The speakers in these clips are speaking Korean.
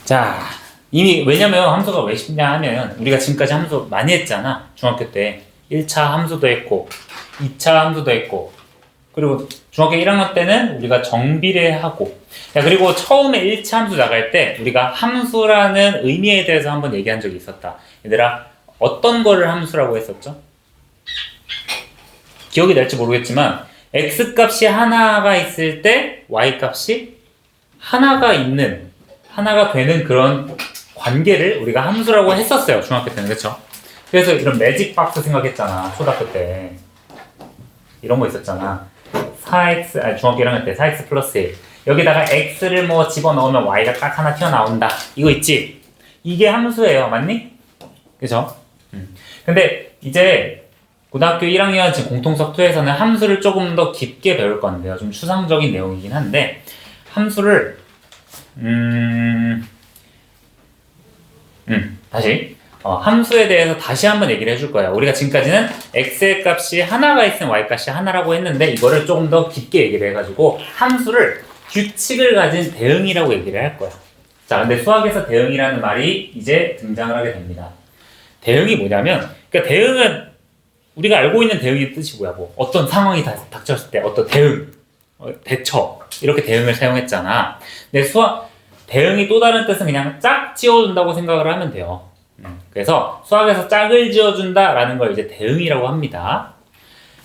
자, 이미 왜냐면 함수가 왜 쉽냐 하면 우리가 지금까지 함수 많이 했잖아. 중학교 때 1차 함수도 했고 2차 함수도 했고 그리고 중학교 1학년 때는 우리가 정비례하고 야 그리고 처음에 1차 함수 나갈 때 우리가 함수라는 의미에 대해서 한번 얘기한 적이 있었다. 얘들아 어떤 거를 함수라고 했었죠? 기억이 날지 모르겠지만 x 값이 하나가 있을 때 y 값이 하나가 되는 그런 관계를 우리가 함수라고 했었어요. 중학교 때는. 그렇죠? 그래서 이런 매직 박스 생각했잖아. 초등학교 때. 이런 거 있었잖아. 4x, 아니 중학교 1학년 때 4x 플러스 1. 여기다가 x를 뭐 집어넣으면 y가 딱 하나 튀어나온다. 이거 있지? 이게 함수예요. 맞니? 그죠? 근데 이제 고등학교 1학년 지금 공통석 2에서는 함수를 조금 더 깊게 배울 건데요. 좀 추상적인 내용이긴 한데 함수를 다시 함수에 대해서 다시 한번 얘기를 해줄 거예요. 우리가 지금까지는 x의 값이 하나가 있으면 y 값이 하나라고 했는데 이거를 조금 더 깊게 얘기를 해가지고 함수를 규칙을 가진 대응이라고 얘기를 할 거야. 자, 근데 수학에서 대응이라는 말이 이제 등장을 하게 됩니다. 대응이 뭐냐면, 그러니까 대응은 우리가 알고 있는 대응의 뜻이 뭐야? 뭐 어떤 상황이 닥쳤을 때 어떤 대응, 대처 이렇게 대응을 사용했잖아. 근데 대응이 또 다른 뜻은 그냥 짝 지어준다고 생각을 하면 돼요. 그래서 수학에서 짝을 지어준다라는 걸 이제 대응이라고 합니다.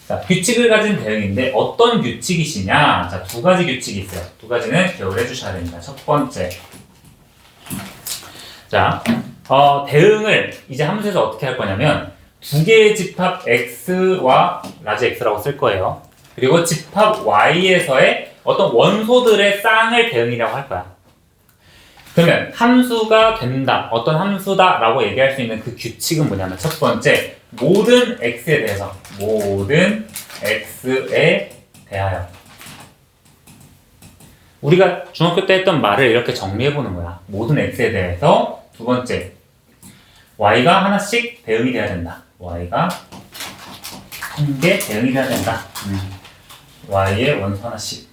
자, 규칙을 가진 대응인데 어떤 규칙이시냐? 자, 두 가지 규칙이 있어요. 두 가지는 기억을 해주셔야 됩니다. 첫 번째, 자, 대응을 이제 함수에서 어떻게 할 거냐면 두 개의 집합 x와 라지 x라고 쓸 거예요. 그리고 집합 y에서의 어떤 원소들의 쌍을 대응이라고 할 거야. 그러면 함수가 된다, 어떤 함수다 라고 얘기할 수 있는 그 규칙은 뭐냐면 첫 번째, 모든 x에 대하여 우리가 중학교 때 했던 말을 이렇게 정리해 보는 거야. 모든 x에 대해서. 두 번째, y가 하나씩 대응이 돼야 된다. y가 한 개 대응이 돼야 된다. y의 원소 하나씩.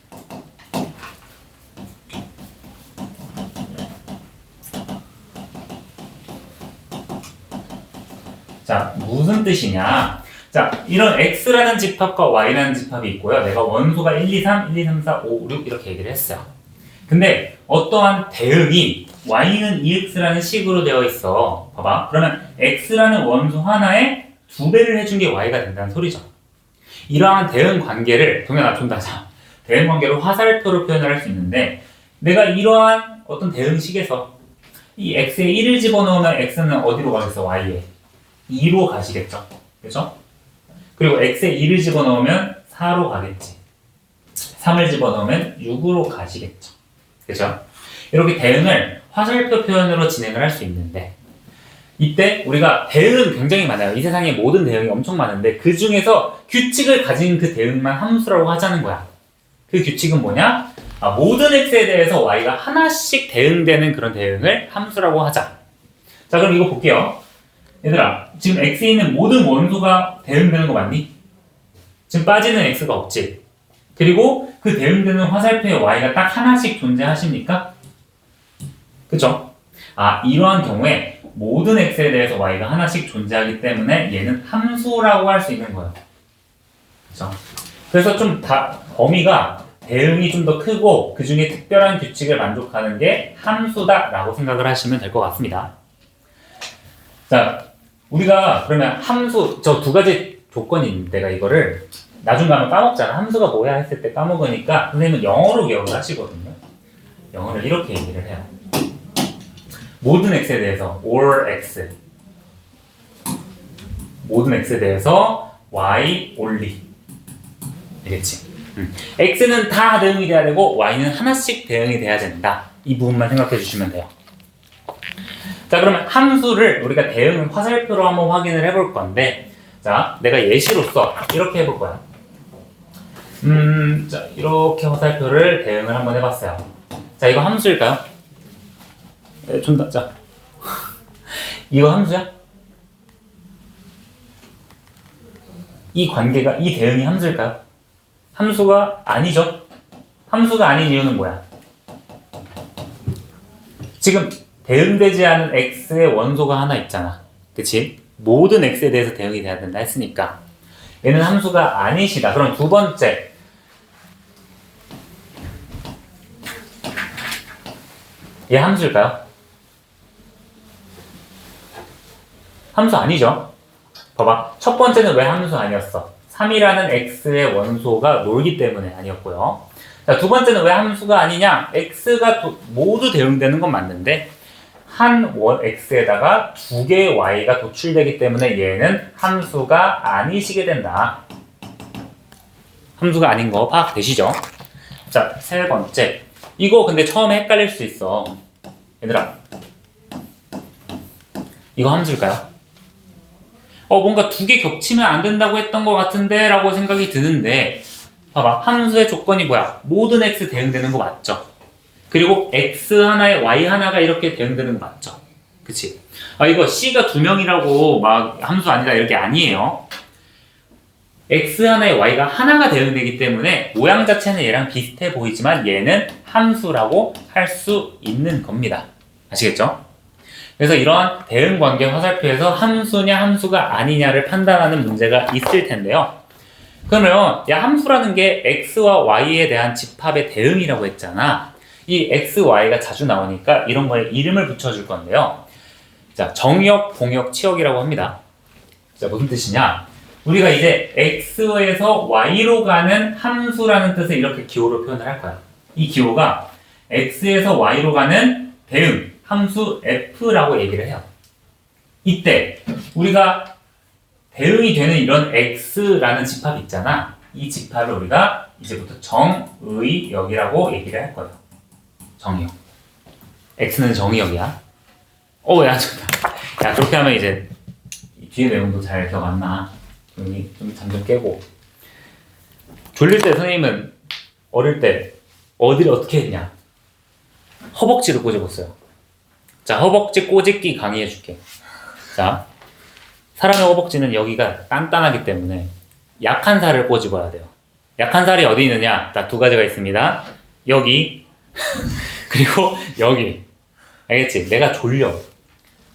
자, 무슨 뜻이냐? 자, 이런 x라는 집합과 y라는 집합이 있고요. 내가 원소가 1, 2, 3, 1, 2, 3, 4, 5, 6 이렇게 얘기를 했어요. 근데 어떠한 대응이 y는 2x라는 식으로 되어 있어. 봐봐. 그러면 x라는 원소 하나에 2배를 해준 게 y가 된다는 소리죠. 이러한 대응 관계를 동현아 좀 다자. 대응 관계를 화살표로 표현을 할 수 있는데 내가 이러한 어떤 대응식에서 이 x에 1을 집어넣으면 x는 어디로 가겠어? y에 2로 가시겠죠. 그죠? 그리고 x에 2를 집어넣으면 4로 가겠지. 3을 집어넣으면 6으로 가시겠죠. 그죠? 이렇게 대응을 화살표 표현으로 진행을 할 수 있는데 이때 우리가 대응은 굉장히 많아요. 이 세상에 모든 대응이 엄청 많은데 그 중에서 규칙을 가진 그 대응만 함수라고 하자는 거야. 그 규칙은 뭐냐? 모든 x에 대해서 y가 하나씩 대응되는 그런 대응을 함수라고 하자. 자, 그럼 이거 볼게요. 얘들아, 지금 x에 있는 모든 원소가 대응되는 거 맞니? 지금 빠지는 x가 없지? 그리고 그 대응되는 화살표에 y가 딱 하나씩 존재하십니까? 그쵸? 이러한 경우에 모든 x에 대해서 y가 하나씩 존재하기 때문에 얘는 함수라고 할 수 있는 거예요. 그쵸? 그래서 좀 범위가 대응이 좀 더 크고 그 중에 특별한 규칙을 만족하는 게 함수다라고 생각을 하시면 될 것 같습니다. 자, 우리가 그러면 함수 저 두 가지 조건이 있는데 내가 이거를 나중 가면 까먹잖아. 함수가 뭐야 했을 때 까먹으니까 선생님은 영어로 기억을 하시거든요. 영어를 이렇게 얘기를 해요. 모든 x에 대해서 all x 모든 x에 대해서 y only 알겠지? x는 다 대응이 돼야 되고 y는 하나씩 대응이 돼야 된다. 이 부분만 생각해 주시면 돼요. 자, 그러면 함수를 우리가 대응을 화살표로 한번 확인을 해볼 건데 자, 내가 예시로서 이렇게 해볼 거야. 자, 이렇게 화살표를 대응을 한번 해봤어요. 자, 이거 함수일까요? 네, 자, 이거 함수야? 이 관계가, 이 대응이 함수일까요? 함수가 아니죠? 함수가 아닌 이유는 뭐야? 지금 대응되지 않은 x의 원소가 하나 있잖아. 그치? 모든 x에 대해서 대응이 돼야 된다 했으니까 얘는 함수가 아니시다. 그럼 두 번째, 얘 함수일까요? 함수 아니죠? 봐봐. 첫 번째는 왜 함수 아니었어? 3이라는 x의 원소가 놀기 때문에 아니었고요. 자, 두 번째는 왜 함수가 아니냐? x가 모두 대응되는 건 맞는데 한 원 x에다가 두 개의 y가 도출되기 때문에 얘는 함수가 아니시게 된다. 함수가 아닌 거 파악되시죠? 자, 세 번째. 이거 근데 처음에 헷갈릴 수 있어. 얘들아, 이거 함수일까요? 뭔가 두 개 겹치면 안 된다고 했던 것 같은데 라고 생각이 드는데 봐봐. 함수의 조건이 뭐야? 모든 x 대응되는 거 맞죠? 그리고 x 하나에 y 하나가 이렇게 대응되는 거 맞죠? 그치? 이거 c가 두 명이라고 막 함수 아니다 이렇게 아니에요. x 하나에 y가 하나가 대응되기 때문에 모양 자체는 얘랑 비슷해 보이지만 얘는 함수라고 할 수 있는 겁니다. 아시겠죠? 그래서 이러한 대응 관계 화살표에서 함수냐 함수가 아니냐를 판단하는 문제가 있을 텐데요. 그러면 야, 함수라는 게 x와 y에 대한 집합의 대응이라고 했잖아. 이 x, y가 자주 나오니까 이런 거에 이름을 붙여줄 건데요. 자, 정역, 공역, 치역이라고 합니다. 자, 무슨 뜻이냐? 우리가 이제 x에서 y로 가는 함수라는 뜻을 이렇게 기호로 표현을 할 거야. 이 기호가 x에서 y로 가는 대응, 함수 f라고 얘기를 해요. 이때 우리가 대응이 되는 이런 x라는 집합이 있잖아. 이 집합을 우리가 이제부터 정의역이라고 얘기를 할 거예요. 정의역. x는 정의역이야. 야, 좋다. 야, 그렇게 하면 이제 뒤에 내용도 잘 기억 안 나. 여기 좀 잠 좀 깨고. 졸릴 때 선생님은 어릴 때 어디를 어떻게 했냐? 허벅지를 꼬집었어요. 자, 허벅지 꼬집기 강의해 줄게. 자, 사람의 허벅지는 여기가 단단하기 때문에 약한 살을 꼬집어야 돼요. 약한 살이 어디 있느냐? 딱 두 가지가 있습니다. 여기 그리고 여기. 알겠지? 내가 졸려.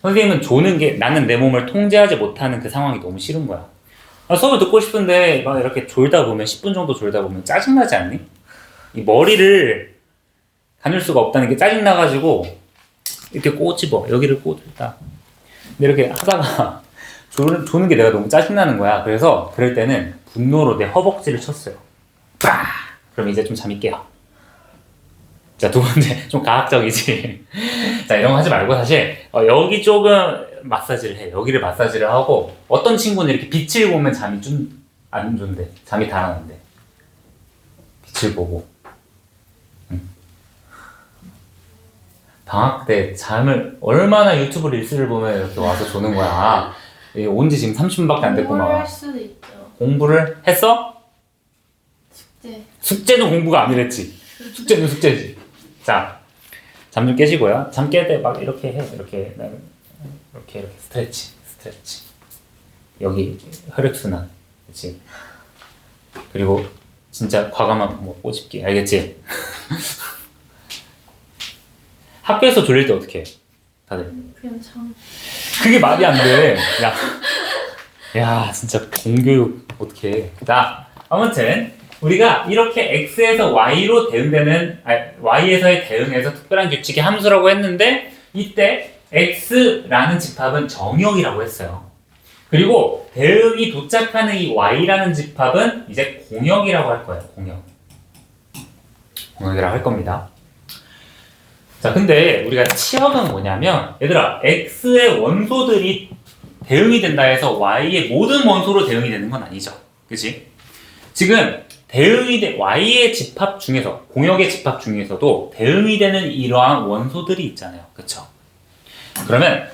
선생님은 조는 게 나는 내 몸을 통제하지 못하는 그 상황이 너무 싫은 거야. 수업을 듣고 싶은데 막 이렇게 졸다 보면 10분 정도 졸다 보면 짜증나지 않니? 이 머리를 가눌 수가 없다는 게 짜증나가지고 이렇게 꼬집어. 여기를 꼬집다. 근데 이렇게 하다가 조는 게 내가 너무 짜증나는 거야. 그래서 그럴 때는 분노로 내 허벅지를 쳤어요. 빠! 그럼 이제 좀 잠이 깨요. 자, 두 번째, 좀 과학적이지. 자, 이런 거 하지 말고 사실 여기 조금 마사지를 해. 여기를 마사지를 하고 어떤 친구는 이렇게 빛을 보면 잠이 좀 안 좋은데 잠이 달아난대. 빛을 보고. 방학 때 잠을 얼마나 유튜브 릴스를 보면 이렇게 와서 조는 거야. 온 지 지금 30분밖에 안 됐구만. 공부를 할 수도 있죠. 공부를 했어? 숙제. 숙제는 공부가 아니랬지. 숙제는 숙제지. 자, 잠 좀 깨시고요. 잠 깰 때 막 이렇게 해. 이렇게 스트레치. 여기 혈액순환. 그렇지. 그리고 진짜 과감한 뭐 꼬집기. 알겠지? 학교에서 졸릴 때 어떻게 해? 다들. 그냥 참. 그게 말이 안 돼. 야, 진짜 공교육 어떻게 해? 자, 아무튼 우리가 이렇게 x에서 y로 대응되는 y에서의 대응에서 특별한 규칙이 함수라고 했는데 이때 x라는 집합은 정역이라고 했어요. 그리고 대응이 도착하는 이 y라는 집합은 이제 공역이라고 할 거예요. 공역이라고 할 겁니다. 자, 근데 우리가 치역은 뭐냐면 얘들아, x의 원소들이 대응이 된다 해서 y의 모든 원소로 대응이 되는 건 아니죠. 그치? 지금 y의 집합 중에서, 공역의 집합 중에서도 대응이 되는 이러한 원소들이 있잖아요. 그쵸? 그러면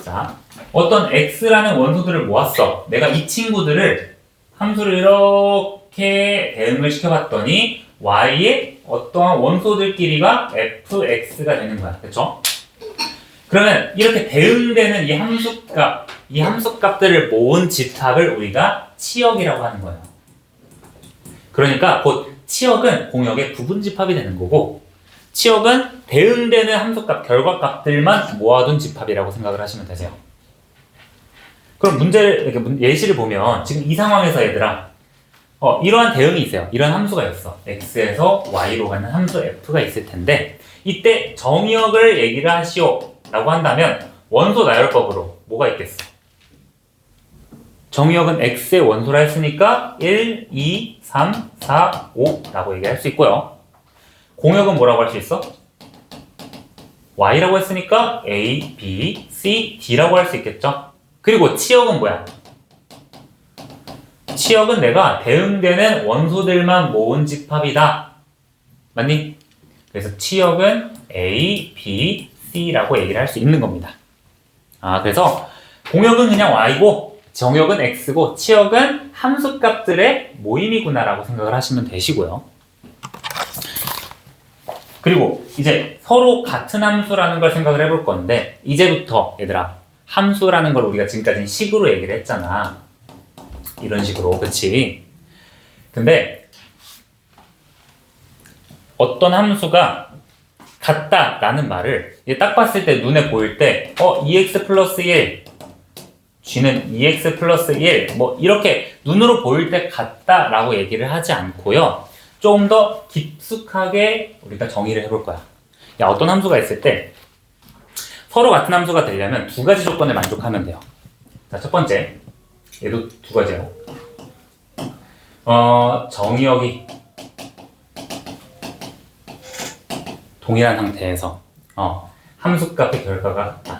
자, 어떤 x라는 원소들을 모았어. 내가 이 친구들을 함수를 이렇게 대응을 시켜봤더니 y의 어떠한 원소들끼리가 fx가 되는 거야. 그쵸? 그러면 이렇게 대응되는 이 함수값들을 모은 집합을 우리가 치역이라고 하는 거예요. 그러니까 곧 치역은 공역의 부분 집합이 되는 거고 치역은 대응되는 함수값, 결과값들만 모아둔 집합이라고 생각을 하시면 되세요. 그럼 문제를, 이렇게 예시를 보면 지금 이 상황에서 얘들아, 이러한 대응이 있어요. 이런 함수가 있어. x에서 y로 가는 함수 f가 있을 텐데 이때 정의역을 얘기를 하시오 라고 한다면 원소 나열법으로 뭐가 있겠어? 정의역은 x의 원소라 했으니까 1, 2, 3, 4, 5 라고 얘기할 수 있고요. 공역은 뭐라고 할 수 있어? y라고 했으니까 a, b, c, d라고 할 수 있겠죠? 그리고 치역은 뭐야? 치역은 내가 대응되는 원소들만 모은 집합이다. 맞니? 그래서 치역은 a, b, c라고 얘기를 할 수 있는 겁니다. 그래서 공역은 그냥 y고 정역은 x고 치역은 함수값들의 모임이구나라고 생각을 하시면 되시고요. 그리고 이제 서로 같은 함수라는 걸 생각을 해볼 건데 이제부터 얘들아 함수라는 걸 우리가 지금까지는 식으로 얘기를 했잖아. 이런 식으로, 그치? 근데 어떤 함수가 같다라는 말을 딱 봤을 때 눈에 보일 때 2x 플러스 1 g는 2x 플러스 1 뭐 이렇게 눈으로 보일 때 같다라고 얘기를 하지 않고요. 좀 더 깊숙하게 우리가 정의를 해볼 거야. 어떤 함수가 있을 때 서로 같은 함수가 되려면 두 가지 조건에 만족하면 돼요. 자, 첫 번째, 얘도 두 가지예요. 정의역이 동일한 상태에서 함수값의 결과가 같다.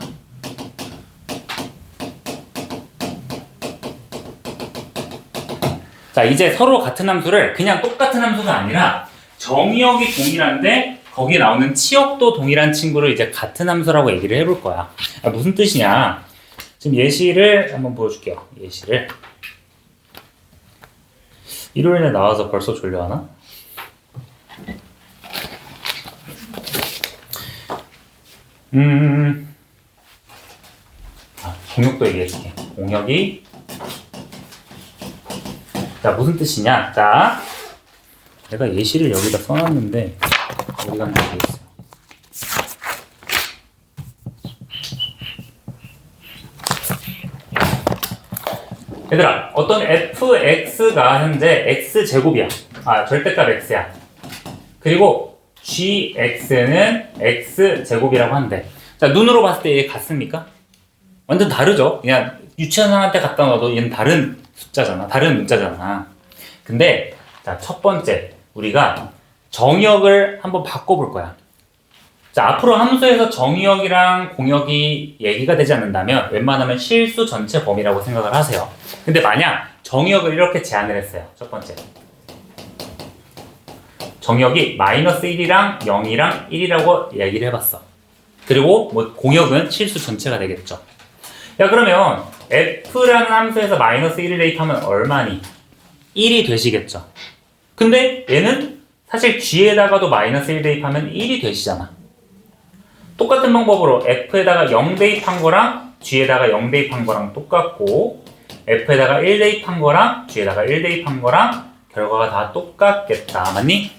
자, 이제 서로 같은 함수를 그냥 똑같은 함수가 아니라 정의역이 동일한데 거기에 나오는 치역도 동일한 친구를 이제 같은 함수라고 얘기를 해볼 거야. 무슨 뜻이냐? 지금 예시를 한번 보여줄게요. 예시를. 일요일에 나와서 벌써 졸려하나? 공역도 얘기해줄게. 공역이 자, 무슨 뜻이냐? 자, 내가 예시를 여기다 써놨는데 어디 갔는지 모르겠어요. 얘들아, 어떤 fx가 현재 x제곱이야. 절대값 x야. 그리고 gx는 x제곱이라고 하는데 자, 눈으로 봤을 때 얘 같습니까? 완전 다르죠? 그냥 유치원생한테 갖다 놔도 얘는 다른 숫자잖아. 다른 문자잖아. 근데 자, 첫 번째 우리가 정의역을 한번 바꿔볼 거야. 자, 앞으로 함수에서 정의역이랑 공역이 얘기가 되지 않는다면 웬만하면 실수 전체 범위라고 생각을 하세요. 근데 만약 정의역을 이렇게 제안을 했어요. 첫 번째. 정의역이 마이너스 1이랑 0이랑 1이라고 얘기를 해봤어. 그리고 뭐 공역은 실수 전체가 되겠죠. 야, 그러면 f라는 함수에서 마이너스 1을 대입하면 얼마니? 1이 되시겠죠. 근데 얘는 사실 g에다가도 마이너스 1 대입하면 1이 되시잖아. 똑같은 방법으로 f에다가 0 대입한 거랑 g에다가 0 대입한 거랑 똑같고 f에다가 1 대입한 거랑 g에다가 1 대입한 거랑 결과가 다 똑같겠다. 맞니?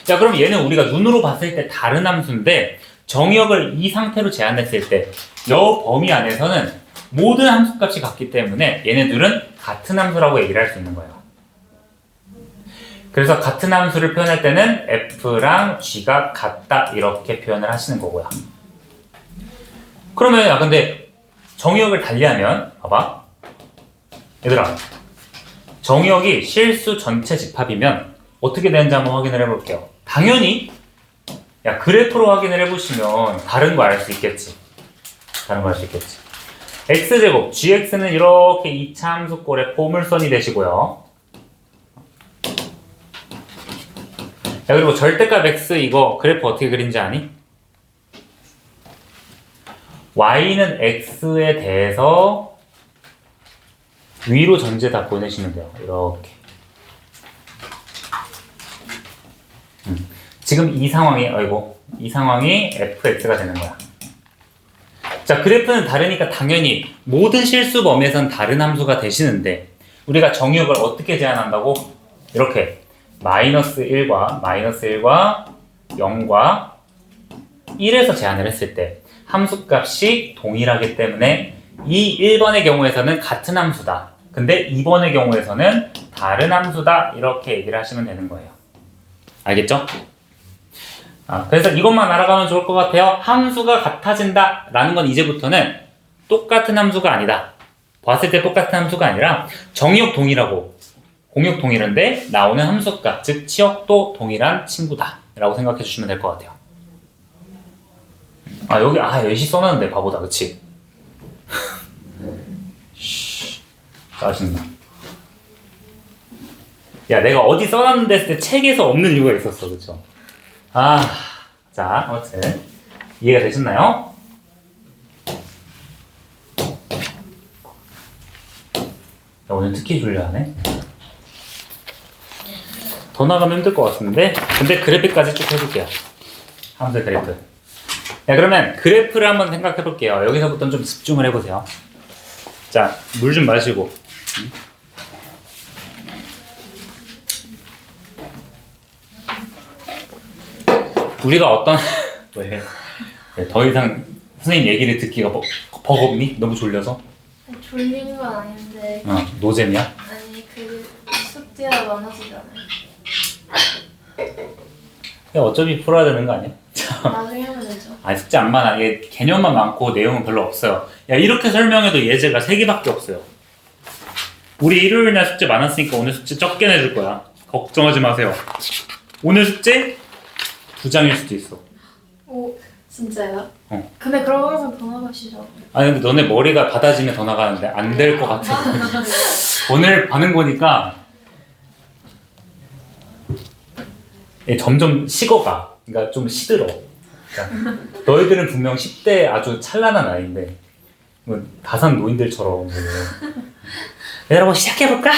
야, 그럼 얘는 우리가 눈으로 봤을 때 다른 함수인데 정의역을 이 상태로 제한했을 때 이 범위 안에서는 모든 함수값이 같기 때문에 얘네들은 같은 함수라고 얘기를 할 수 있는 거예요. 그래서 같은 함수를 표현할 때는 f랑 g가 같다 이렇게 표현을 하시는 거고요. 그러면 야, 근데 정의역을 달리하면 봐봐. 얘들아, 정의역이 실수 전체 집합이면 어떻게 되는지 한번 확인을 해볼게요. 당연히 야, 그래프로 확인을 해보시면 다른 거 알 수 있겠지. 다른 거 알 수 있겠지. x제곱, gx는 이렇게 2차 함수꼴의 포물선이 되시고요. 자, 그리고 절대값 x 이거 그래프 어떻게 그린지 아니? y는 x에 대해서 위로 전체 다 보내시면 돼요. 이렇게. 지금 이 상황이 fx가 되는 거야. 자, 그래프는 다르니까 당연히 모든 실수 범위에선 다른 함수가 되시는데 우리가 정의역을 어떻게 제한한다고? 이렇게 마이너스 1과 0과 1에서 제한을 했을 때 함수값이 동일하기 때문에 이 1번의 경우에서는 같은 함수다. 근데 2번의 경우에서는 다른 함수다. 이렇게 얘기를 하시면 되는 거예요. 알겠죠? 그래서 이것만 알아가면 좋을 것 같아요. 함수가 같아진다 라는 건 이제부터는 똑같은 함수가 아니다. 봤을 때 똑같은 함수가 아니라 정의역 동일하고 공역 동일한데 나오는 함수값, 즉 치역도 동일한 친구다 라고 생각해 주시면 될 것 같아요. 여기 예시 써놨는데 바보다. 그치? 짜증나. 야, 내가 어디 써놨는데 했을 때 책에서 없는 이유가 있었어. 그쵸? 자, 아무튼 이해가 되셨나요? 야, 오늘 특히 줄려하네. 더 나가면 힘들 것 같은데. 근데 그래프까지 쭉 해볼게요. 함수 그래프. 야, 그러면 그래프를 한번 생각해 볼게요. 여기서부터는 좀 집중을 해보세요. 자, 물 좀 마시고. 우리가 어떤 왜? 더 이상 선생님 얘기를 듣기가 버겁니? 너무 졸려서? 졸린 건 아닌데. 노잼이야? 아니 숙제가 많아지잖아요. 야, 어차피 풀어야 되는 거 아니야? 나중에 하면 되죠. 숙제 안 많아. 얘 개념만 많고 내용은 별로 없어요. 야, 이렇게 설명해도 예제가 3개밖에 없어요. 우리 일요일 날 숙제 많았으니까 오늘 숙제 적게 내줄 거야. 걱정하지 마세요. 오늘 숙제 2장일 수도 있어. 오, 진짜요? 근데 그럼 항상 더 나가시죠. 근데 너네 머리가 받아지면 더 나가는데 안 될 것 같아. 오늘 받는 거니까 얘 점점 식어가. 그러니까 좀 시들어. 그러니까 너희들은 분명 10대 아주 찬란한 나이인데 다산 노인들처럼. 여러분 시작해볼까?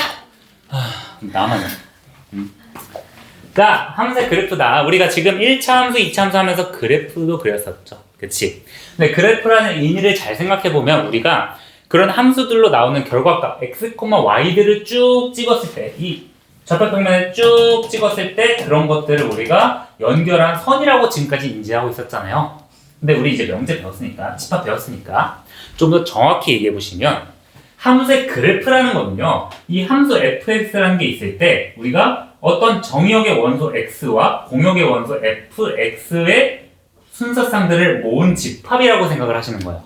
나만. 자, 함수의 그래프다. 우리가 지금 1차 함수, 2차 함수 하면서 그래프도 그렸었죠. 그치? 근데 그래프라는 의미를 잘 생각해보면 우리가 그런 함수들로 나오는 결과값 x, y들을 쭉 찍었을 때, 이 좌표평면을 쭉 찍었을 때 그런 것들을 우리가 연결한 선이라고 지금까지 인지하고 있었잖아요. 근데 우리 이제 명제 배웠으니까, 집합 배웠으니까 좀 더 정확히 얘기해보시면 함수의 그래프라는 거는요, 이 함수 fx라는 게 있을 때 우리가 어떤 정의역의 원소 x와 공역의 원소 fx의 순서쌍들을 모은 집합이라고 생각을 하시는 거예요.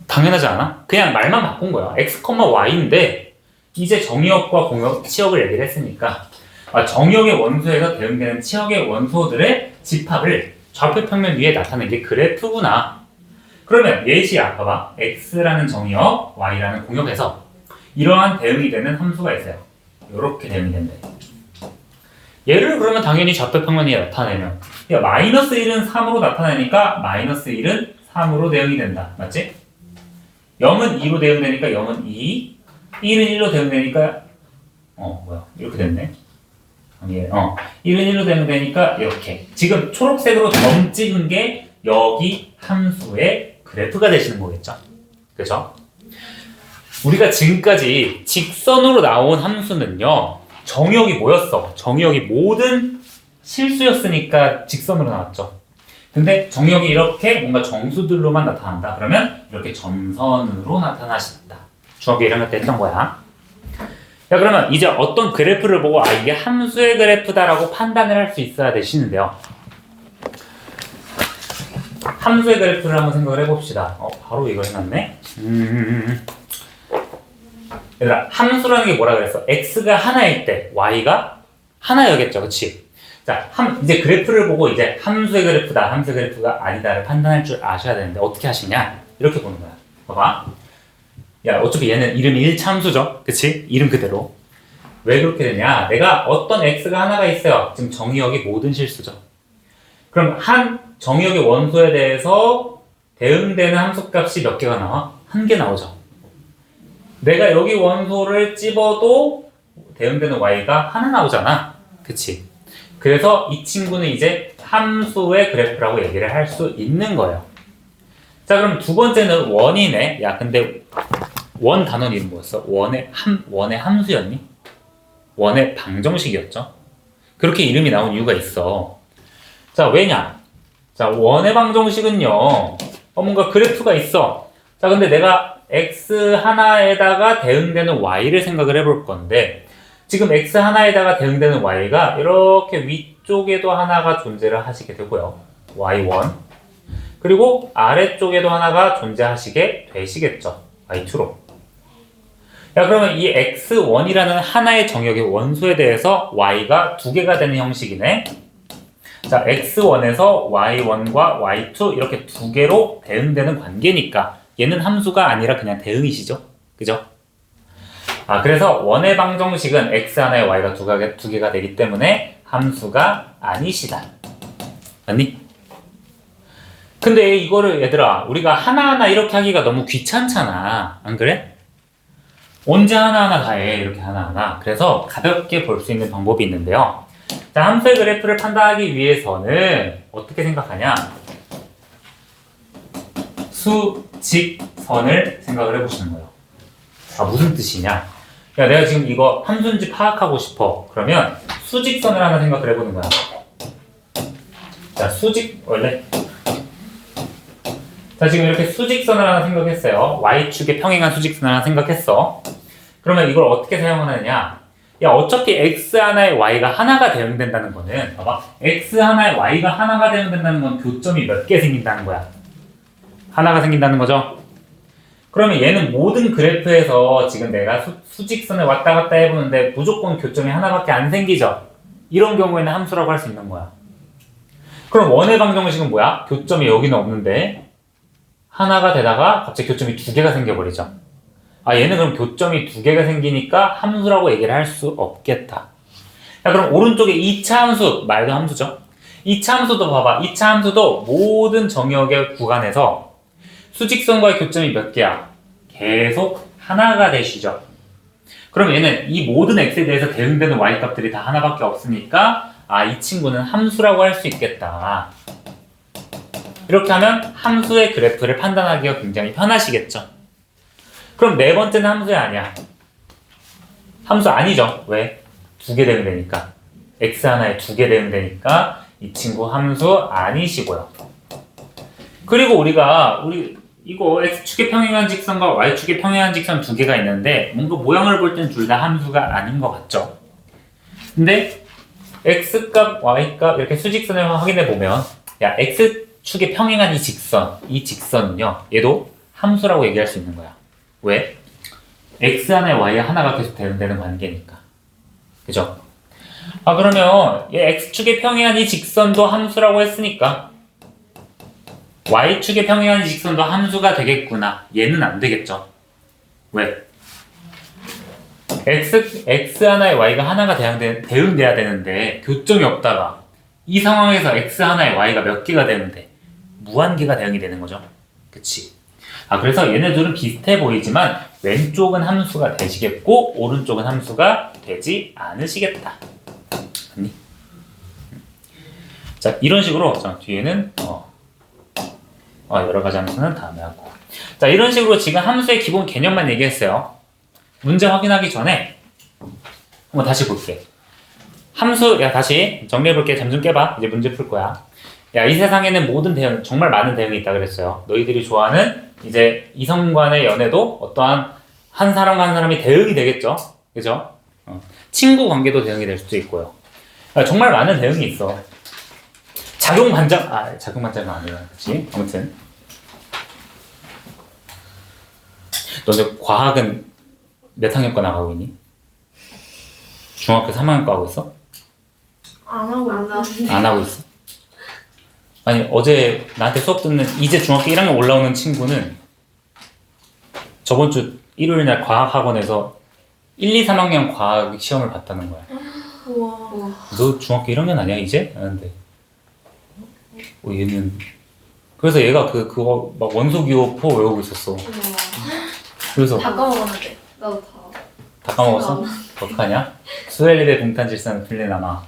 당연하지 않아? 그냥 말만 바꾼 거야. x, y인데 이제 정의역과 공역, 치역을 얘기를 했으니까 정의역의 원소에서 대응되는 치역의 원소들의 집합을 좌표평면 위에 나타낸 게 그래프구나. 그러면 예시야. 봐봐. x라는 정의역, y라는 공역에서 이러한 대응이 되는 함수가 있어요. 이렇게 대응이 된대. 얘를 그러면 당연히 좌표평면 위에 나타내면 마이너스 1은 3으로 나타내니까 마이너스 1은 3으로 대응이 된다. 맞지? 0은 2로 대응되니까 0은 2, 1은 1로 대응되니까 이렇게 됐네. 1은 1로 대응되니까 이렇게. 지금 초록색으로 점 찍은 게 여기 함수의 그래프가 되시는 거겠죠? 그죠? 우리가 지금까지 직선으로 나온 함수는요, 정의역이 뭐였어? 정의역이 모든 실수였으니까 직선으로 나왔죠. 근데 정의역이 이렇게 뭔가 정수들로만 나타난다. 그러면 이렇게 점선으로 나타나신다. 중학교 1학년 때 했던 거야. 자, 그러면 이제 어떤 그래프를 보고 이게 함수의 그래프다라고 판단을 할 수 있어야 되시는데요. 함수의 그래프를 한번 생각을 해봅시다. 바로 이걸 해놨네. 얘들아, 함수라는 게 뭐라 그랬어? x가 하나일 때 y가 하나여겠죠, 그치? 자, 이제 그래프를 보고 이제 함수의 그래프다, 함수의 그래프가 아니다를 판단할 줄 아셔야 되는데 어떻게 하시냐? 이렇게 보는 거야. 봐봐. 야, 어차피 얘는 이름이 1차 함수죠, 그치? 이름 그대로. 왜 그렇게 되냐? 내가 어떤 x가 하나가 있어요. 지금 정의역이 모든 실수죠. 그럼 한 정의역의 원소에 대해서 대응되는 함수값이 몇 개가 나와? 1개 나오죠. 내가 여기 원소를 찝어도 대응되는 y가 하나 나오잖아. 그치? 그래서 이 친구는 이제 함수의 그래프라고 얘기를 할 수 있는 거예요. 자, 그럼 두 번째는 원이네. 야, 근데 원 단어 이름 뭐였어? 원의 함수였니? 원의 방정식이었죠? 그렇게 이름이 나온 이유가 있어. 자, 왜냐? 자, 원의 방정식은요. 뭔가 그래프가 있어. 자, 근데 내가 x 하나에다가 대응되는 y를 생각을 해볼 건데 지금 x 하나에다가 대응되는 y가 이렇게 위쪽에도 하나가 존재를 하시게 되고요. y1. 그리고 아래쪽에도 하나가 존재하시게 되시겠죠. y2로. 야, 그러면 이 x1이라는 하나의 정역의 원소에 대해서 y가 두 개가 되는 형식이네. 자, x1에서 y1과 y2 이렇게 두 개로 대응되는 관계니까 얘는 함수가 아니라 그냥 대응이시죠? 그죠? 아, 그래서 원의 방정식은 x 하나에 y가 두 개가 되기 때문에 함수가 아니시다. 맞니? 근데 이거를 얘들아 우리가 하나하나 이렇게 하기가 너무 귀찮잖아. 안 그래? 언제 하나하나 다 해. 이렇게 하나하나. 그래서 가볍게 볼 수 있는 방법이 있는데요. 자, 함수의 그래프를 판단하기 위해서는 어떻게 생각하냐? 수직선을 생각을 해보시는 거예요. 아, 무슨 뜻이냐? 야, 내가 지금 이거 함수인지 파악하고 싶어. 그러면 수직선을 하나 생각을 해보는 거야. 자, 자, 지금 이렇게 수직선을 하나 생각했어요. Y축에 평행한 수직선을 하나 생각했어. 그러면 이걸 어떻게 사용하느냐? 야, 어차피 x 하나에 y가 하나가 대응된다는 거는 봐봐. x 하나에 y가 하나가 대응된다는 건 교점이 몇 개 생긴다는 거야. 하나가 생긴다는 거죠. 그러면 얘는 모든 그래프에서 지금 내가 수직선을 왔다 갔다 해보는데 무조건 교점이 하나밖에 안 생기죠. 이런 경우에는 함수라고 할 수 있는 거야. 그럼 원의 방정식은 뭐야? 교점이 여기는 없는데 하나가 되다가 갑자기 교점이 두 개가 생겨버리죠. 아, 얘는 그럼 교점이 두 개가 생기니까 함수라고 얘기를 할 수 없겠다. 자, 그럼 오른쪽에 2차 함수, 말도 함수죠. 2차 함수도 봐봐. 2차 함수도 모든 정역의 구간에서 수직선과의 교점이 몇 개야? 계속 하나가 되시죠. 그럼 얘는 이 모든 x에 대해서 대응되는 y값들이 다 하나밖에 없으니까 아, 이 친구는 함수라고 할 수 있겠다. 이렇게 하면 함수의 그래프를 판단하기가 굉장히 편하시겠죠. 그럼 네 번째는 함수 아니야. 함수 아니죠. 왜? 두 개 대응되니까. x 하나에 두 개 대응되니까 이 친구 함수 아니시고요. 그리고 우리가 이거 x축에 평행한 직선과 y축에 평행한 직선 두 개가 있는데 뭔가 모양을 볼 때는 둘 다 함수가 아닌 것 같죠. 근데 x값, y값 이렇게 수직선을 확인해 보면 야, x축에 평행한 이 직선은요. 얘도 함수라고 얘기할 수 있는 거야. 왜? x 하나에 y 하나가 계속 대응되는 관계니까. 그죠? 아, 그러면 얘 x축에 평행한 이 직선도 함수라고 했으니까 y축에 평행한 이 직선도 함수가 되겠구나. 얘는 안 되겠죠. 왜? x 하나에 y가 하나가 대응돼야 되는데 교점이 없다가 이 상황에서 x 하나에 y가 몇 개가 되는데 무한개가 대응이 되는 거죠. 그치? 아, 그래서 얘네들은 비슷해 보이지만 왼쪽은 함수가 되시겠고 오른쪽은 함수가 되지 않으시겠다. 아니? 자, 이런 식으로 자, 뒤에는 여러 가지 함수는 다음에 하고. 자, 이런 식으로 지금 함수의 기본 개념만 얘기했어요. 문제 확인하기 전에 한번 다시 볼게. 함수, 야, 다시 정리해볼게. 잠 좀 깨봐. 이제 문제 풀 거야. 야, 이 세상에는 모든 대응, 정말 많은 대응이 있다 그랬어요. 너희들이 좋아하는 이제 이성 간의 연애도 어떠한 한 사람과 한 사람이 대응이 되겠죠? 그죠? 친구 관계도 대응이 될 수도 있고요. 야, 정말 많은 대응이 있어. 작용 반장은 아니야. 그치? 아무튼. 너네 과학은 몇 학년과 나가고 있니? 중학교 3학년과 하고 있어? 안 하고 있어. 안 하고 있어? 아니, 어제 나한테 수업 듣는 이제 중학교 1학년 올라오는 친구는 저번 주 일요일 날 과학학원에서 1, 2, 3학년 과학 시험을 봤다는 거야. 우와. 너 중학교 1학년 아니야, 이제? 하는데. 얘는. 그래서 얘가 그거 막 원소기호포 외우고 있었어. 그래서. 다 까먹었는데. 나도 다 까먹었어? 어떡하냐? 수헬립의 동탄질산은 필레나마.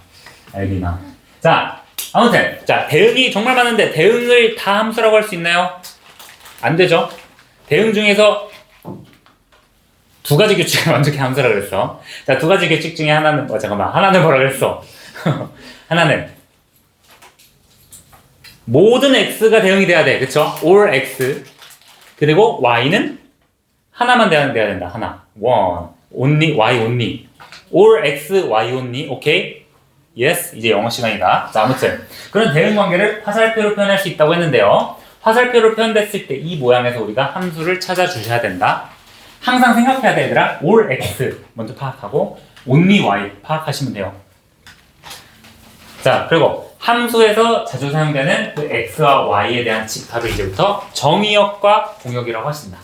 알기나. 자, 아무튼. 자, 대응이 정말 많은데 대응을 다 함수라고 할 수 있나요? 안 되죠? 대응 중에서 두 가지 규칙을 만족해 함수라고 그랬어. 자, 두 가지 규칙 중에 하나는, 하나는 뭐라 그랬어? 하나는 모든 x가 대응이 돼야 돼. 그쵸? all x. 그리고 y는 하나만 대응돼야 된다. 하나. one. only, y only. all x, y only. 오케이? yes. 이제 영어 시간이다. 자, 아무튼 그런 대응 관계를 화살표로 표현할 수 있다고 했는데요. 화살표로 표현됐을 때 이 모양에서 우리가 함수를 찾아주셔야 된다. 항상 생각해야 돼, 얘들아. all x 먼저 파악하고 only y 파악하시면 돼요. 자, 그리고 함수에서 자주 사용되는 그 x와 y에 대한 집합을 이제부터 정의역과 공역이라고 하신다.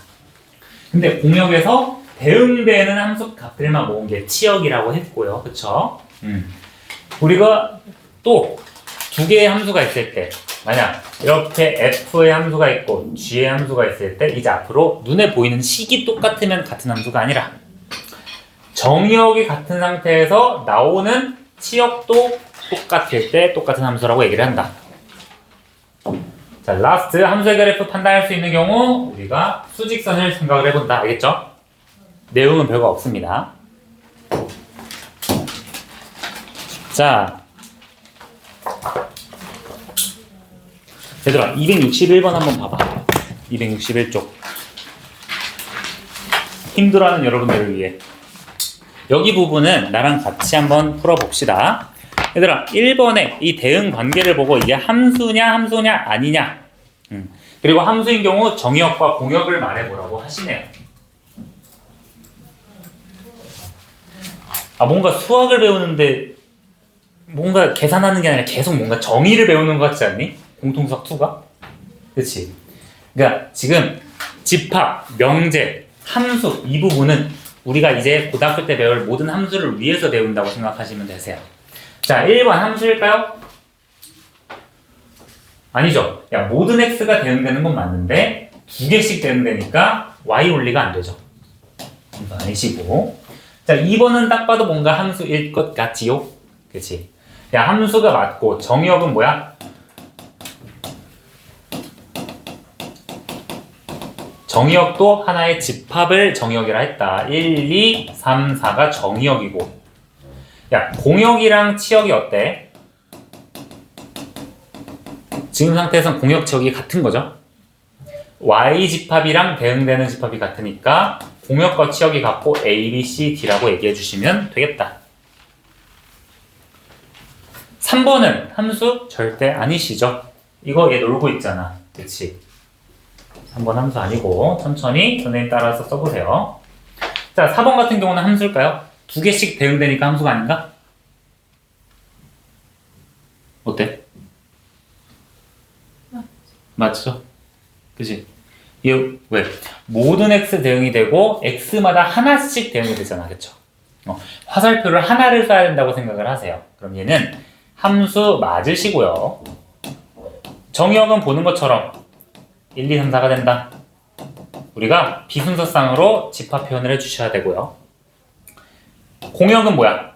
근데 공역에서 대응되는 함수 값들만 모은 게 치역이라고 했고요. 그쵸? 우리가 또 두 개의 함수가 있을 때, 만약 이렇게 f의 함수가 있고 g의 함수가 있을 때 이제 앞으로 눈에 보이는 식이 똑같으면 같은 함수가 아니라 정의역이 같은 상태에서 나오는 치역도 똑같을 때 똑같은 함수라고 얘기를 한다. 자, 라스트 함수의 그래프 판단할 수 있는 경우 우리가 수직선을 생각을 해본다. 알겠죠? 내용은 별거 없습니다. 자, 얘들아 261번 한번 봐봐. 261쪽. 힘들어하는 여러분들을 위해 여기 부분은 나랑 같이 한번 풀어봅시다. 얘들아 1번에 이 대응 관계를 보고 이게 함수냐 아니냐, 그리고 함수인 경우 정의역과 공역을 말해보라고 하시네요. 뭔가 수학을 배우는데 뭔가 계산하는 게 아니라 계속 뭔가 정의를 배우는 것 같지 않니? 공통수학 2가? 그치? 그러니까 지금 집합, 명제, 함수 이 부분은 우리가 이제 고등학교 때 배울 모든 함수를 위해서 배운다고 생각하시면 되세요. 자, 1번 함수일까요? 아니죠. 야, 모든 x가 대응되는 건 맞는데 두 개씩 대응되니까 y 원리가 안 되죠. 이거 아니시고. 자, 2번은 딱 봐도 뭔가 함수일 것 같지요? 그치? 야, 함수가 맞고 정의역은 뭐야? 정의역도 하나의 집합을 정의역이라 했다. 1, 2, 3, 4가 정의역이고, 야, 공역이랑 치역이 어때? 지금 상태에서는 공역, 치역이 같은 거죠? y 집합이랑 대응되는 집합이 같으니까 공역과 치역이 같고 A, B, C, D라고 얘기해 주시면 되겠다. 3번은 함수 절대 아니시죠? 이거 얘 놀고 있잖아. 그치? 3번 함수 아니고 천천히 선생님 따라서 써보세요. 자, 4번 같은 경우는 함수일까요? 두 개씩 대응되니까 함수가 아닌가? 어때? 맞죠? 그치? 이거 왜? 모든 x 대응이 되고 x마다 하나씩 대응이 되잖아. 그쵸? 화살표를 하나를 써야 된다고 생각을 하세요. 그럼 얘는 함수 맞으시고요. 정의역은 보는 것처럼 1, 2, 3, 4가 된다. 우리가 비순서쌍으로 집합 표현을 해주셔야 되고요. 공역은 뭐야?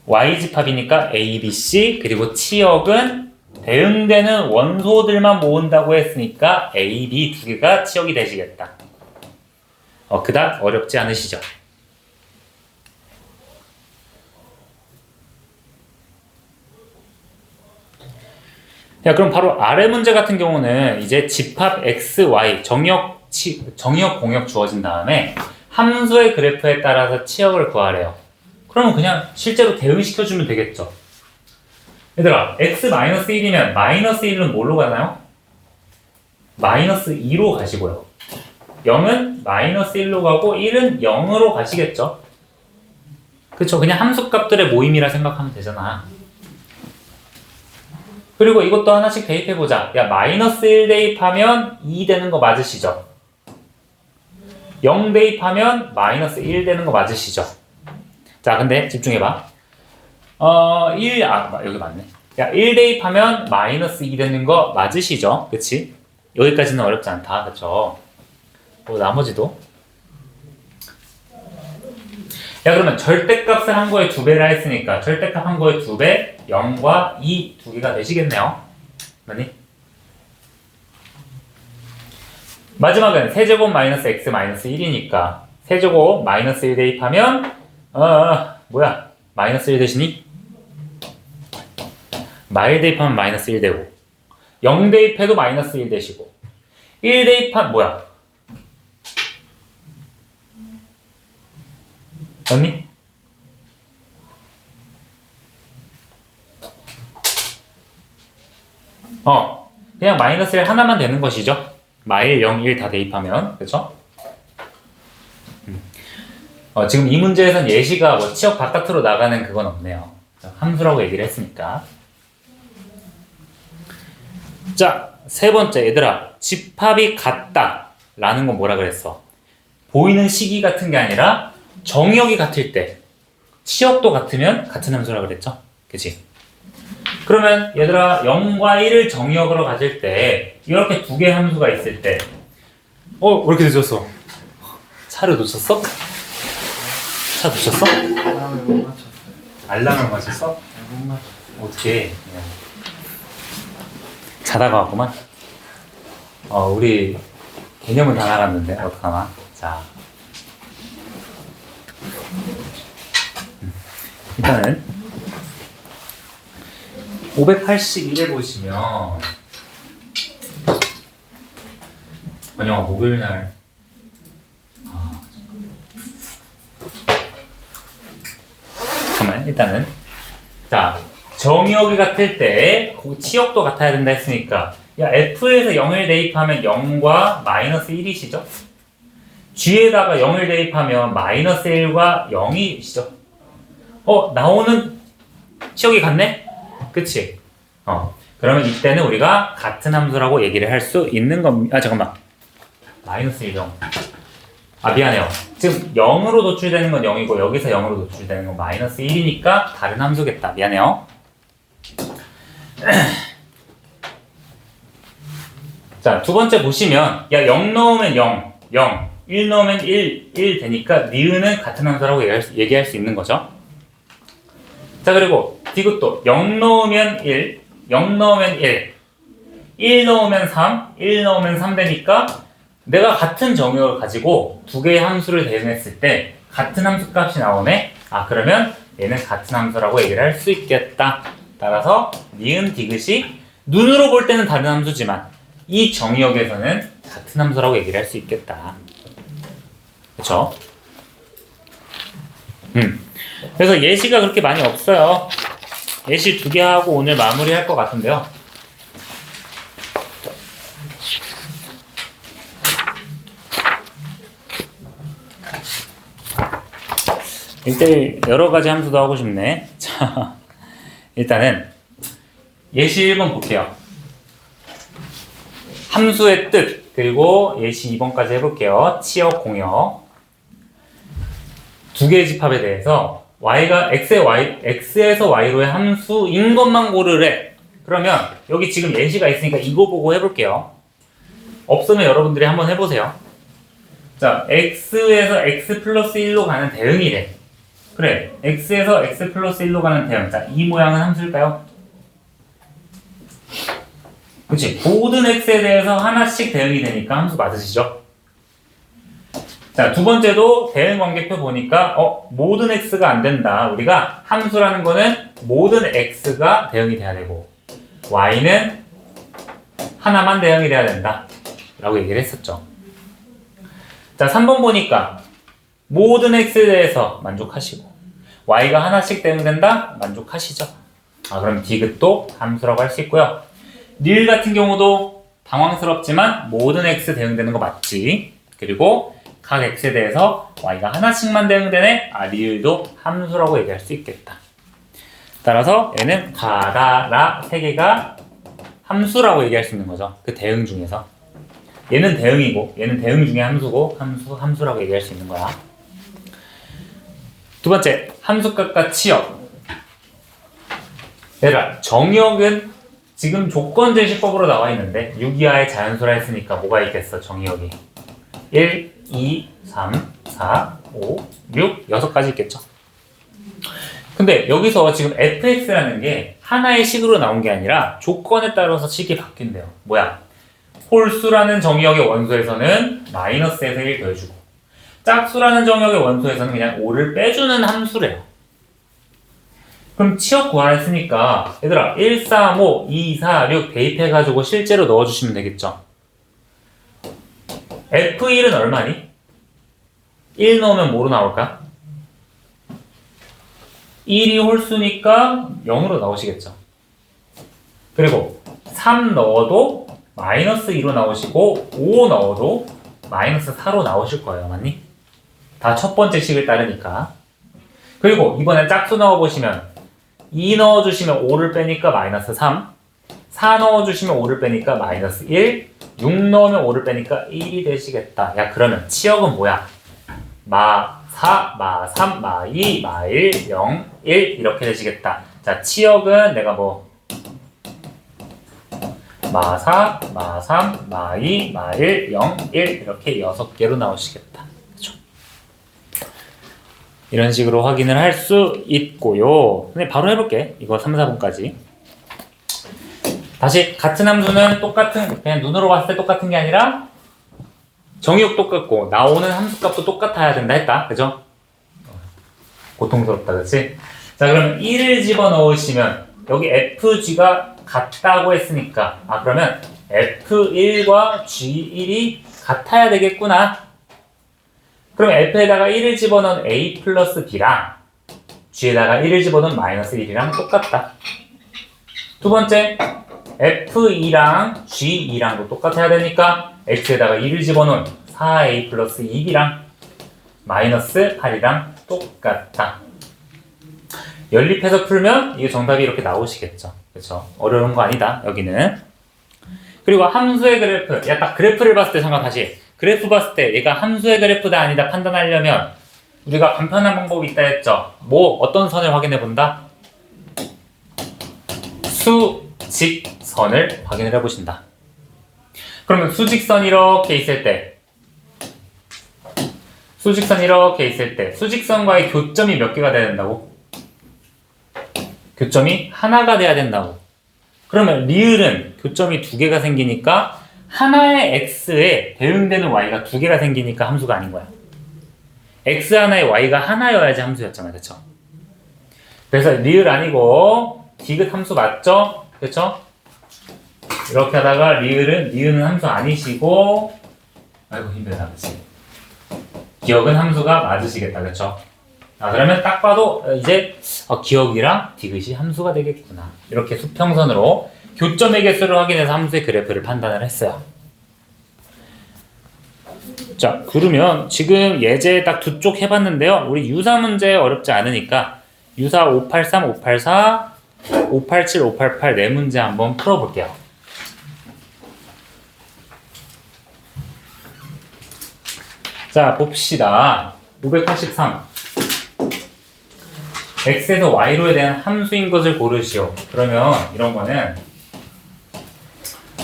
Y집합이니까 A, B, C, 그리고 치역은 대응되는 원소들만 모은다고 했으니까 A, B 두 개가 치역이 되시겠다. 그닥 어렵지 않으시죠? 야, 그럼 바로 아래 문제 같은 경우는 이제 집합 x, y, 정의역, 공역 주어진 다음에 함수의 그래프에 따라서 치역을 구하래요. 그러면 그냥 실제로 대응시켜주면 되겠죠. 얘들아, x-1이면 마이너스 1은 뭘로 가나요? 마이너스 2로 가시고요. 0은 마이너스 1로 가고 1은 0으로 가시겠죠. 그쵸? 그냥 함수값들의 모임이라 생각하면 되잖아. 그리고 이것도 하나씩 대입해보자. 야, 마이너스 1 대입하면 2 되는 거 맞으시죠? 0 대입하면 마이너스 1 되는 거 맞으시죠? 자, 근데 집중해봐. 여기 맞네. 야, 1 대입하면 마이너스 2 되는 거 맞으시죠? 그치? 여기까지는 어렵지 않다. 그쵸? 나머지도. 야, 그러면 절대값을 한 거에 2배라 했으니까 절대값 한 거에 2배, 0과 2 두 개가 되시겠네요. 맞니? 마지막은 세제곱 마이너스 x 마이너스 1이니까 세제곱 마이너스 1 대입하면 마이너스 1 되시니? 마일 대입하면 마이너스 1 되고 0 대입해도 마이너스 1 되시고 1 대입한 뭐야? 언니? 그냥 마이너스 1 하나만 되는 것이죠. 마일 0, 1 다 대입하면 그렇죠? 지금 이 문제에선 예시가 뭐 치역 바깥으로 나가는 그건 없네요. 함수라고 얘기를 했으니까. 자, 세 번째 얘들아, 집합이 같다 라는 건 뭐라 그랬어? 보이는 식이 같은 게 아니라 정의역이 같을 때 치역도 같으면 같은 함수라 그랬죠? 그치? 그러면 얘들아 0과 1을 정의역으로 가질 때 이렇게 두 개의 함수가 있을 때 왜 이렇게 늦었어? 차를 놓쳤어? 차 놓쳤어? 알람을 못 맞췄어요. 알람을 맞췄어? 못 맞췄어요. 어떻게 자다가 왔구만. 우리 개념은 다 나갔는데 어떡하나. 자, 일단은 581에 보시면 원영아 목요일날 잠깐만. 일단은 자, 정의역이 같을 때 치역도 같아야 된다 했으니까 야 F에서 0을 대입하면 0과 마이너스 1이시죠? G에다가 0을 대입하면 마이너스 1과 0이시죠? 나오는 치역이 같네? 그치? 그러면 이때는 우리가 같은 함수라고 얘기를 할 수 있는 겁니다. 잠깐만. 마이너스 1, 0. 미안해요. 지금 0으로 노출되는 건 0이고 여기서 0으로 노출되는 건 마이너스 1이니까 다른 함수겠다. 미안해요. 자, 두 번째 보시면 0 넣으면 0, 0, 1 넣으면 1, 1 되니까 니은은 같은 함수라고 얘기할 수 있는 거죠. 자, 그리고 디귿도 0 넣으면 1, 0 넣으면 1, 1 넣으면 3, 1 넣으면 3 되니까 내가 같은 정의역을 가지고 두 개의 함수를 대응했을 때 같은 함수 값이 나오네? 그러면 얘는 같은 함수라고 얘기를 할 수 있겠다. 따라서 니은 디귿이 눈으로 볼 때는 다른 함수지만 이 정의역에서는 같은 함수라고 얘기를 할 수 있겠다. 그쵸? 그래서 예시가 그렇게 많이 없어요. 예시 2개 하고 오늘 마무리할 것 같은데요. 일단 여러 가지 함수도 하고 싶네. 자, 일단은 예시 1번 볼게요. 함수의 뜻, 그리고 예시 2번까지 해볼게요. 치역, 공역. 두 개의 집합에 대해서 y가 x에서 y로의 함수인 것만 고르래. 그러면 여기 지금 예시가 있으니까 이거 보고 해볼게요. 없으면 여러분들이 한번 해보세요. 자, x에서 x 플러스 1로 가는 대응이래. 그래, x에서 x 플러스 1로 가는 대응. 자, 이 모양은 함수일까요? 그치? 모든 x에 대해서 하나씩 대응이 되니까 함수 맞으시죠? 자, 두 번째도 대응 관계표 보니까 모든 x가 안 된다. 우리가 함수라는 거는 모든 x가 대응이 돼야 되고 y는 하나만 대응이 돼야 된다 라고 얘기를 했었죠. 자, 3번 보니까 모든 x에 대해서 만족하시고 y가 하나씩 대응된다? 만족하시죠? 그럼 디귿도 함수라고 할 수 있고요. 릴 같은 경우도 당황스럽지만 모든 x 대응되는 거 맞지? 그리고 각 x에 대해서 y가 하나씩만 대응되네? 리을도 함수라고 얘기할 수 있겠다. 따라서 얘는 가다라 세 개가 함수라고 얘기할 수 있는 거죠. 그 대응 중에서. 얘는 대응이고 얘는 대응 중에 함수고 함수라고 얘기할 수 있는 거야. 두 번째, 함수값과 치역. 얘들아, 정의역은 지금 조건제시법으로 나와 있는데 6 이하의 자연수라 했으니까 뭐가 있겠어, 정의역이? 1, 2, 3, 4, 5, 6, 6가지 있겠죠. 근데 여기서 지금 fx라는 게 하나의 식으로 나온 게 아니라 조건에 따라서 식이 바뀐대요. 뭐야? 홀수라는 정의역의 원소에서는 마이너스에서 1 더해주고 짝수라는 정의역의 원소에서는 그냥 5를 빼주는 함수래요. 그럼 치역 구하라 했으니까 얘들아 1, 3, 5, 2, 4, 6 대입해가지고 실제로 넣어주시면 되겠죠. F1은 얼마니? 1 넣으면 뭐로 나올까? 1이 홀수니까 0으로 나오시겠죠. 그리고 3 넣어도 마이너스 2로 나오시고 5 넣어도 마이너스 4로 나오실 거예요. 맞니? 다 첫 번째 식을 따르니까. 그리고 이번엔 짝수 넣어보시면 2 넣어주시면 5를 빼니까 마이너스 3, 4 넣어주시면 5를 빼니까 마이너스 1, 6 넣으면 5를 빼니까 1이 되시겠다. 야, 그러면 치역은 뭐야? 마 4, 마 3, 마 2, 마 1, 0, 1 이렇게 되시겠다. 자, 치역은 내가 뭐 마 4, 마 3, 마 2, 마 1, 0, 1 이렇게 6개로 나오시겠다. 그렇죠? 이런 식으로 확인을 할 수 있고요. 근데 바로 해볼게. 이거 3, 4분까지. 다시 같은 함수는 똑같은, 그냥 눈으로 봤을 때 똑같은 게 아니라 정의역 똑같고 나오는 함수값도 똑같아야 된다 했다. 그죠? 고통스럽다. 그치? 자, 그러면 1을 집어넣으시면 여기 FG가 같다고 했으니까 그러면 F1과 G1이 같아야 되겠구나. 그럼 F에다가 1을 집어넣은 A 플러스 B랑 G에다가 1을 집어넣은 마이너스 1이랑 똑같다. 두 번째, F2랑 G2랑도 똑같아야 되니까 X에다가 1을 집어넣은 4A 플러스 2B랑 마이너스 8이랑 똑같다. 연립해서 풀면 이게 정답이 이렇게 나오시겠죠. 그렇죠? 어려운 거 아니다. 여기는. 그리고 함수의 그래프. 야, 딱 그래프를 봤을 때 잠깐 다시. 그래프 봤을 때 얘가 함수의 그래프다 아니다 판단하려면 우리가 간편한 방법이 있다 했죠. 뭐 어떤 선을 확인해 본다? 수직선을 확인을 해 보신다. 그러면 수직선 이렇게 있을 때 수직선과의 교점이 몇 개가 돼야 된다고? 교점이 하나가 돼야 된다고. 그러면 리을은 교점이 두 개가 생기니까 하나의 x에 대응되는 y가 두 개가 생기니까 함수가 아닌 거야. x 하나에 y가 하나여야지 함수였잖아. 그쵸? 그래서 리을 아니고 디귿 함수 맞죠? 그쵸? 이렇게 하다가 리을은 함수 아니시고 아이고 힘들다. 그치? 기억은 함수가 맞으시겠다. 그쵸? 그러면 딱 봐도 이제 기억이랑 디귿이 함수가 되겠구나. 이렇게 수평선으로 교점의 개수를 확인해서 함수의 그래프를 판단을 했어요. 자, 그러면 지금 예제 딱 두 쪽 해봤는데요. 우리 유사 문제 어렵지 않으니까 유사 583, 584, 587, 588 네 문제 한번 풀어볼게요. 자, 봅시다. 583. x에서 y로에 대한 함수인 것을 고르시오. 그러면 이런 거는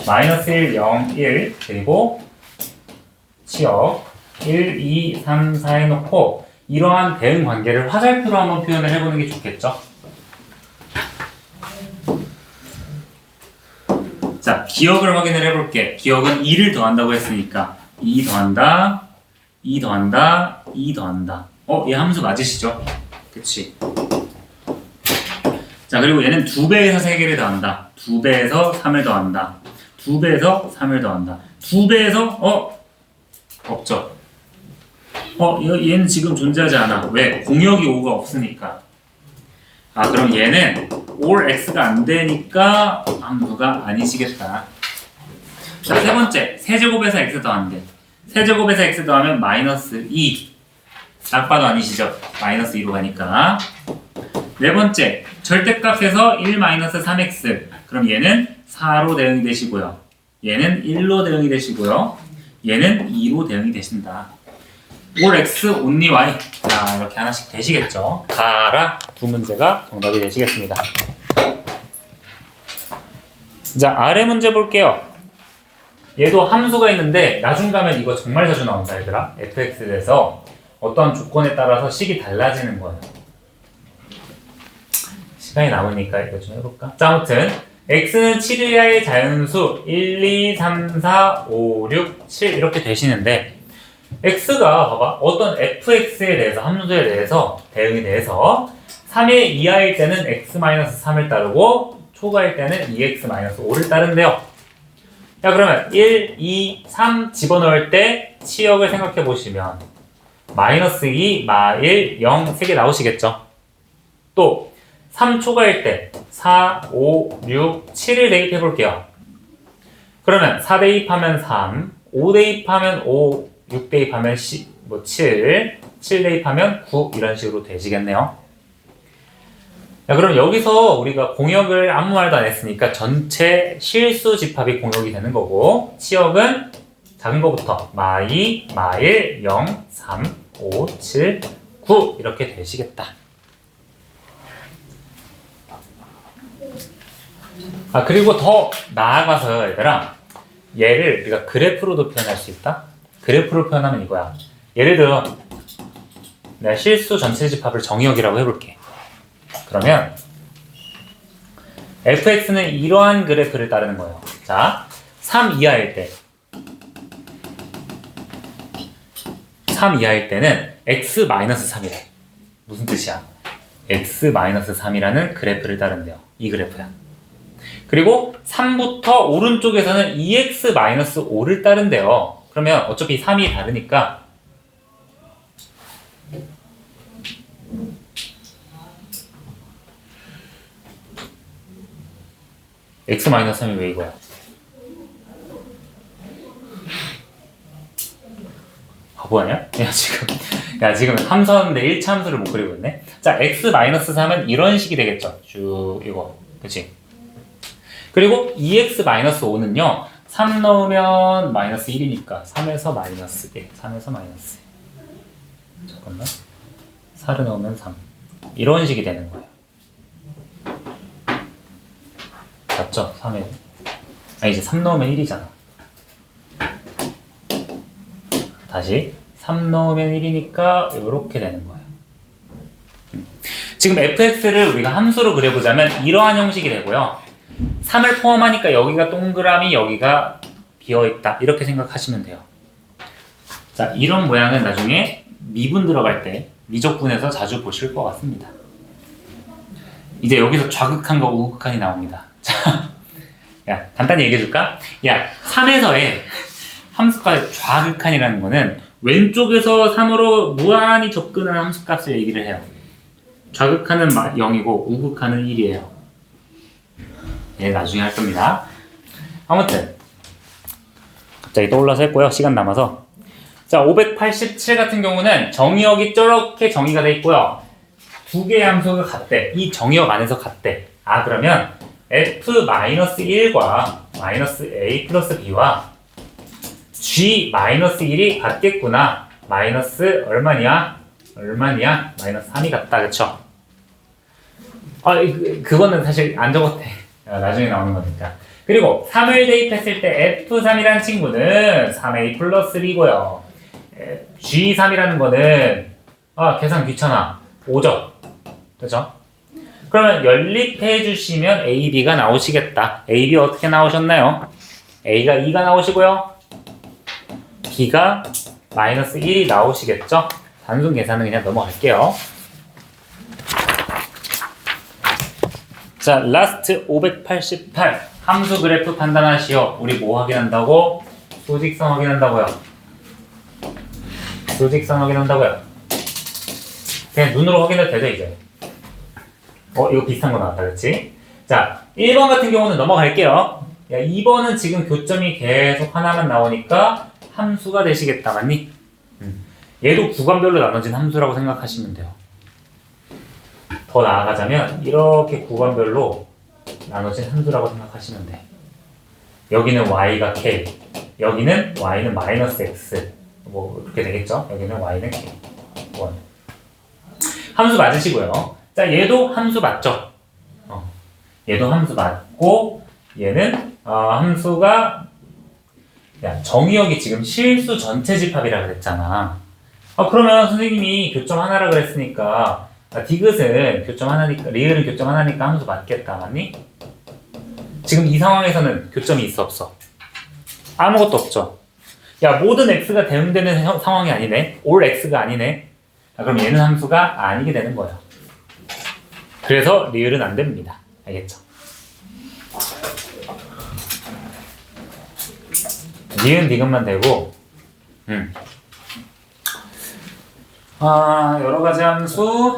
마이너스 1, 0, 1 그리고 치역 1, 2, 3, 4 해놓고 이러한 대응 관계를 화살표로 한번 표현을 해보는 게 좋겠죠? 자, 기억을 확인을 해볼게. 기억은 2를 더한다고 했으니까 2 더한다, 2 더한다, 2 더한다. 얘 함수 맞으시죠? 그치? 자, 그리고 얘는 2배에서 3개를 더한다. 2배에서 3을 더한다. 2배에서 3을 더한다. 2배에서 없죠. 얘는 지금 존재하지 않아. 왜? 공역이 5가 없으니까. 그럼 얘는 all x가 안 되니까 함수가 아니시겠다. 자, 세 번째. 세제곱에서 x 더한대. 세제곱에서 x 더하면 마이너스 2. 딱 봐도 아니시죠? 마이너스 2로 가니까. 네 번째, 절대값에서 1-3x. 그럼 얘는 4로 대응이 되시고요. 얘는 1로 대응이 되시고요. 얘는 2로 대응이 되신다. all x, only y. 자, 이렇게 하나씩 되시겠죠? 가라 두 문제가 정답이 되시겠습니다. 자, 아래 문제 볼게요. 얘도 함수가 있는데 나중 가면 이거 정말 자주 나온다 얘들아. fx에 대해서 어떠한 조건에 따라서 식이 달라지는 거예요. 시간이 남으니까 이거 좀 해볼까? 자, 아무튼 x는 7 이하의 자연수 1, 2, 3, 4, 5, 6, 7 이렇게 되시는데 x가 봐봐 어떤 fx에 대해서 함수에 대해서 대응에 대해서 3의 이하일 때는 x-3을 따르고 초과일 때는 2x-5를 따른대요. 자, 그러면 1, 2, 3 집어넣을 때 치역을 생각해 보시면 마이너스 2, 마1, 0 3개 나오시겠죠? 또 3 초과일 때 4, 5, 6, 7을 대입해 볼게요. 그러면 4 대입하면 3, 5 대입하면 5, 6 대입하면 7, 7 대입하면 9 이런 식으로 되시겠네요. 자, 그럼 여기서 우리가 공역을 아무 말도 안 했으니까 전체 실수 집합이 공역이 되는 거고 치역은 작은 거부터 마2, 마1, 0, 3, 5, 7, 9 이렇게 되시겠다. 아, 그리고 더 나아가서요, 얘들아. 얘를 우리가 그래프로도 표현할 수 있다. 그래프로 표현하면 이거야. 예를 들어 내가 실수 전체 집합을 정의역이라고 해볼게. 그러면 fx는 이러한 그래프를 따르는 거예요. 자, 3 이하일 때 3 이하일 때는 x-3이래. 무슨 뜻이야? x-3이라는 그래프를 따른대요. 이 그래프야. 그리고 3부터 오른쪽에서는 2x-5를 따른대요. 그러면 어차피 3이 다르니까 x-3이 왜 이거야? 바보 아니야? 야, 지금 함수하는데 1차 함수를 못 그리고 있네? 자, x-3은 이런 식이 되겠죠. 쭉, 이거. 그치? 그리고 2x-5는요, 3 넣으면 마이너스 1이니까 3에서 마이너스 1, 3에서 마이너스 1. 잠깐만. 4를 넣으면 3. 이런 식이 되는 거예요. 맞죠? 3에. 이제 3 넣으면 1이잖아. 다시 3 넣으면 1이니까 이렇게 되는 거예요. 지금 fx를 우리가 함수로 그려보자면 이러한 형식이 되고요. 3을 포함하니까 여기가 동그라미, 여기가 비어있다. 이렇게 생각하시면 돼요. 자, 이런 모양은 나중에 미분 들어갈 때 미적분에서 자주 보실 것 같습니다. 이제 여기서 좌극한과 우극한이 나옵니다. 자, 야, 간단히 얘기해 줄까? 야, 3에서의 함수값의 좌극한이라는 거는 왼쪽에서 3으로 무한히 접근하는 함수값을 얘기를 해요. 좌극한은 0이고 우극한은 1이에요. 예, 나중에 할 겁니다. 아무튼 갑자기 떠올라서 했고요. 시간 남아서. 자, 587 같은 경우는 정의역이 저렇게 정의가 돼 있고요. 두 개의 함수가 같대. 이 정의역 안에서 같대. 아, 그러면 f-1과 -a 플러스 b와 g-1이 같겠구나. 마이너스 얼마냐? 마이너스 3이 같다. 그쵸? 그거는 사실 안 적었대. 나중에 나오는 거니까. 그리고 3을 대입했을 때 F3이라는 친구는 3A 플러스 B고요. G3이라는 거는 계산 귀찮아. 5죠. 그죠? 그러면 연립해 주시면 A, B가 나오시겠다. A, B 어떻게 나오셨나요? A가 2가 나오시고요. B가 마이너스 1이 나오시겠죠? 단순 계산은 그냥 넘어갈게요. 자, 라스트 588 함수 그래프 판단하시오. 우리 뭐 확인한다고? 수직성 확인한다고요. 수직성 확인한다고요. 그냥 눈으로 확인해도 되죠, 이제. 이거 비슷한 거 나왔다, 그렇지? 자, 1번 같은 경우는 넘어갈게요. 야, 2번은 지금 교점이 계속 하나만 나오니까 함수가 되시겠다, 맞니? 얘도 구간별로 나눠진 함수라고 생각하시면 돼요. 더 나아가자면 이렇게 구간별로 나눠진 함수라고 생각하시면 돼. 여기는 y가 k, 여기는 y는 마이너스 x, 뭐 그렇게 되겠죠? 여기는 y는 k, 1. 함수 맞으시고요. 자, 얘도 함수 맞죠? 얘도 함수 맞고 얘는 함수가 정의역이 지금 실수 전체 집합이라 그랬잖아. 그러면 선생님이 교점 하나라 그랬으니까 디귿은 교점 하나니까, 리을은 교점 하나니까 함수 맞겠다, 맞니? 지금 이 상황에서는 교점이 있어, 없어? 아무것도 없죠. 야, 모든 x가 대응되는 상황이 아니네. all x가 아니네. 그럼 얘는 함수가 아니게 되는 거야. 그래서 리을은 안 됩니다. 알겠죠? 니은 디귿만 되고 여러 가지 함수